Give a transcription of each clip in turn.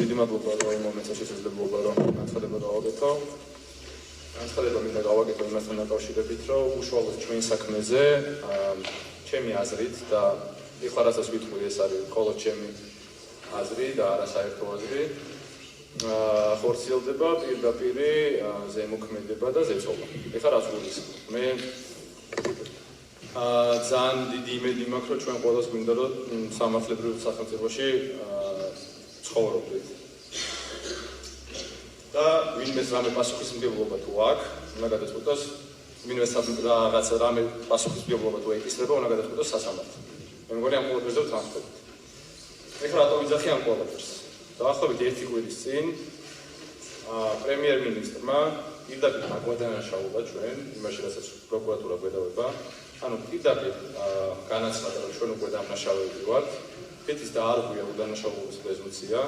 დიდი მადლობა რომ მომეცა შესაძლებლობა რომ განცხადება გავაკეთო. განცხადება მინდა გავაკეთო იმასთან დაკავშირებით, რომ უშუალოდ ჩვენ საქმეზე ჩემი აზრით და ეხლა რასაც ვიტყვი ეს არის მხოლოდ ჩემი აზრი და არა საერთო აზრი. ხორციელდება პირდაპირი ზემოქმედება და ზეწოლა. ეხლა რაც გულისხმობ. მე ძალიან დიდი იმედი მაქვს, რომ ჩვენ ყველას გვინდა რომ სამართლებრივ სახელმწიფოში ცხოვრობდეთ. და ვინმეს რამე პასუხისმგებლობა თუ აქვს, უნდა გადაწყვეტოს, ვინმეს რაღაც რამე პასუხისმგებლობა თუ ეკისრება, უნდა გადაწყვეტოს სასამართლო. მე მგონი ამ ყველაფერზე ვთანხმდებით. ეხლა რატომ ვიძახი ამ ყველაფერს? დაახლოებით 1 კვირის წინ პრემიერ-მინისტრმა პირდაპირ აგვადანაშაულა ჩვენ იმაში, რასაც პროკურატურა გვედავება. ანუ პირდაპირ განაცხადა, რომ ჩვენ უკვე დამნაშავეები ვართ. ფეთის და არ გვია უდანაშაულობის პრეზუმცია.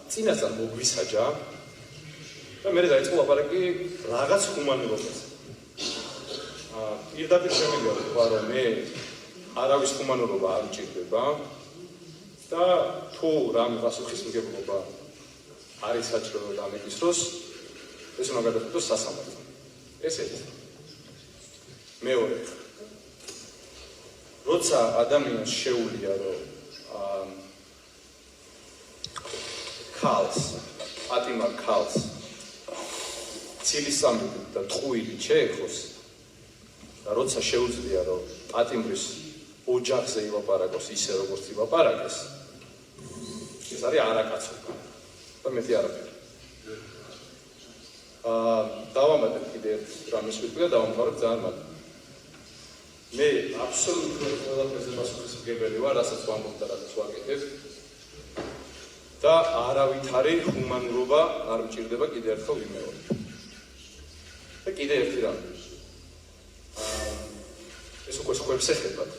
წინასწარ მოგვისაჯა და მე დაიწყო ლაპარაკი რაღაც ჰუმანურობაზე. პირდაპირ შემიძლია ვთქვა, რომ მე არავის ჰუმანურობა არ მჭირდება და თუ რამე პასუხისმგებლობა არის საჭირო და ამეკისროს, ეს უნდა გადაწყვეტოს სასამართლომ. ეს ერთი. მეორე. როცა ადამიანს შეუძლია რომ ქალს, პატიმარ ქალს ცილისამრით და ტყუილით შეეხოს და როცა შეუძლია რომ პატიმრის ოჯახზე ილაპარაკოს ისე როგორც ილაპარაკეს, ეს არის არაკაცობა და მეტი არაფერი. დავამატებ კიდე ერთ რამეს ვიტყვი და დავამთავრებ ძალიან მაგ. მე აბსოლუტურად ყველაფერზე პასუხისმგებელი ვარ, რასაც ვამბობ და რასაც ვაკეთებ. და არავითარი ჰუმანურობა არ მჭირდება კიდე ერთხელ ვიმეორებ. და კიდე ერთი რამ. ეს უკვე სხვებს ეხებათ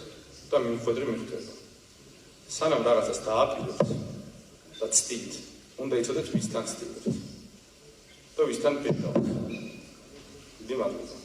და მიუხედავად მიხვდება. სანამ რაღაცას დააპირებთ და ცდილით, უნდა იცოდეთ ვისთან ცდილობთ და ვისთან პირდავთ. დიდი მადლობა.